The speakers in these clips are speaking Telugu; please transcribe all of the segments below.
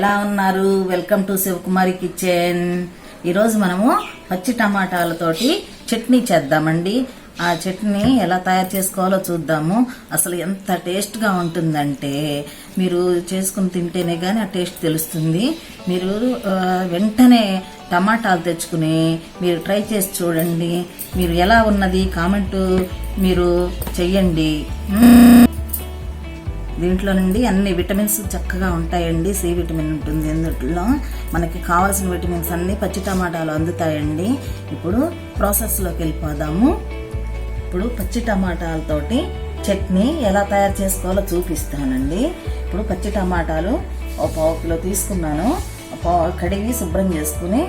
ఎలా ఉన్నారు? Welcome to Sivakumari kitchen. ఈరోజు మనము పచ్చి టమాటాలతోటి చట్నీ చేద్దామండి. ఆ చట్నీ ఎలా తయారు చేసుకోవాలో చూద్దాము. అసలు ఎంత టేస్ట్గా ఉంటుందంటే మీరు చేసుకుని తింటేనే కానీ ఆ టేస్ట్ తెలుస్తుంది. మీరు వెంటనే టమాటాలు తెచ్చుకుని మీరు ట్రై చేసి చూడండి. మీరు ఎలా ఉన్నది కామెంట్ మీరు చెయ్యండి. దీంట్లో నుండి అన్ని విటమిన్స్ చక్కగా ఉంటాయండి. సి విటమిన్ ఉంటుంది అందులో. మనకి కావాల్సిన విటమిన్స్ అన్ని పచ్చి టమాటాలు అందుతాయండి. ఇప్పుడు ప్రాసెస్లోకి వెళ్ళిపోదాము. ఇప్పుడు పచ్చి టమాటాలతోటి చట్నీ ఎలా తయారు చేసుకోవాలో చూపిస్తానండి. ఇప్పుడు పచ్చి టమాటాలు ఒక పావు కిలో తీసుకున్నాను. కడిగి శుభ్రం చేసుకుని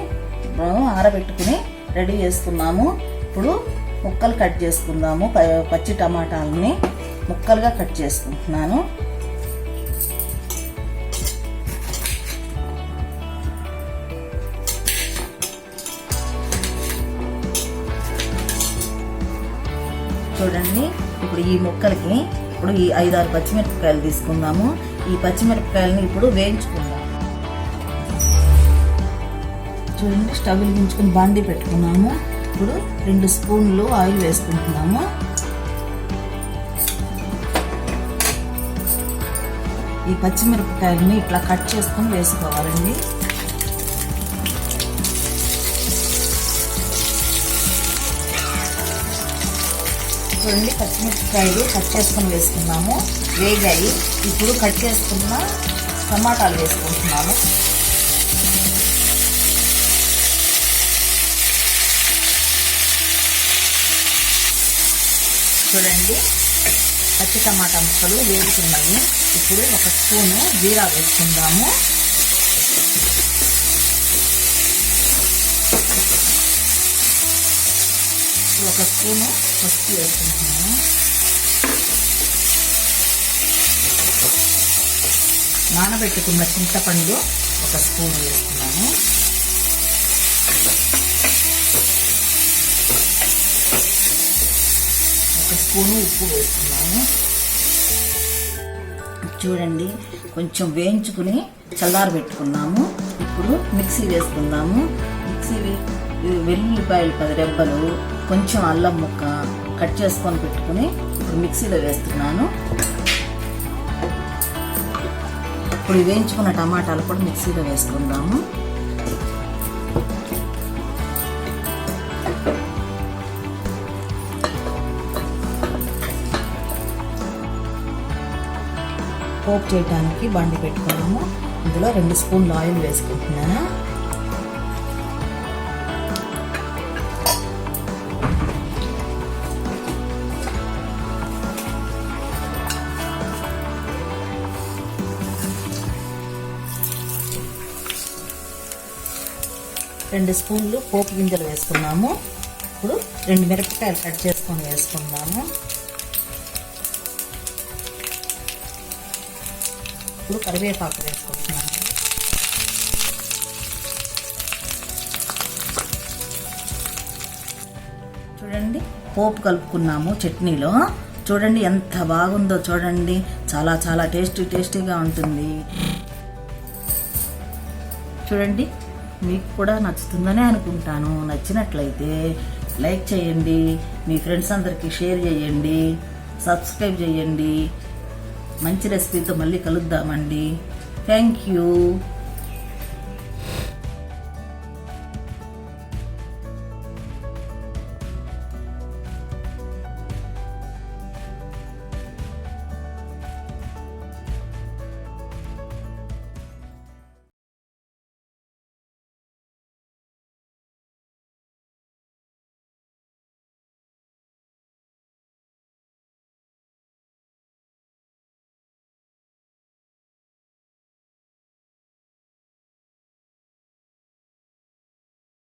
ఆరబెట్టుకుని రెడీ చేసుకున్నాము. ఇప్పుడు ముక్కలు కట్ చేసుకుందాము. పచ్చి టమాటాలని ముక్కలుగా కట్ చేసుకుంటున్నాను. చూడండి, ఇప్పుడు ఈ ముక్కలకి ఇప్పుడు ఈ 5-6 పచ్చిమిరపకాయలు తీసుకుందాము. ఈ పచ్చిమిరపకాయలని ఇప్పుడు వేయించుకుందాం. చూడండి, స్టవ్ వెలిగించుకుని బాండీ పెట్టుకున్నాము. ఇప్పుడు 2 స్పూన్లు ఆయిల్ వేసుకుంటున్నాము. ఈ పచ్చిమిరపకాయలని ఇట్లా కట్ చేసుకొని వేసుకోవాలండి. చూడండి, పచ్చిమిరపకాయలు కట్ చేసుకొని వేసుకున్నాము. వేగాయి. ఇప్పుడు కట్ చేసుకున్న టమాటాలు వేసుకుంటున్నాము. చూడండి, పచ్చి టమాటా ముక్కలు వేగుతున్నాయి. ఇప్పుడు 1 స్పూను జీరా వేసుకుందాము. ఒక స్పూను పసుపు వేసుకుంటున్నాము. నానబెట్టుకున్న చింతపండు 1 స్పూన్ వేస్తున్నాము. స్పూను ఉప్పు వేస్తున్నాము. చూడండి, కొంచెం వేయించుకుని చల్లార పెట్టుకున్నాము. ఇప్పుడు మిక్సీ వేసుకుందాము. వెల్లుల్లిపాయలు 10 రెబ్బలు, కొంచెం అల్లం ముక్క కట్ చేసుకొని పెట్టుకుని ఇప్పుడు మిక్సీలో వేస్తున్నాను. ఇప్పుడు వేయించుకున్న టమాటాలు కూడా మిక్సీలో వేసుకుందాము. పోపు చేయడానికి బండి పెట్టుకున్నాము. ఇందులో 2 స్పూన్లు ఆయిల్ వేసుకుంటున్నాను. రెండు స్పూన్లు పోపు గింజలు వేసుకున్నాము. ఇప్పుడు 2 మిరపకాయలు కట్ చేసుకొని వేసుకుందాము. ఇప్పుడు కరివేపాకు వేసుకుంటున్నాను. చూడండి, పోపు కలుపుకున్నాము చట్నీలో. చూడండి ఎంత బాగుందో చూడండి. చాలా చాలా టేస్టీగా ఉంటుంది. చూడండి, మీకు కూడా నచ్చుతుందనే అనుకుంటాను. నచ్చినట్లయితే లైక్ చేయండి, మీ ఫ్రెండ్స్ అందరికీ షేర్ చేయండి, సబ్స్క్రైబ్ చేయండి. మంచి రెసిపీతో మళ్ళీ కలుద్దామండి. Thank you.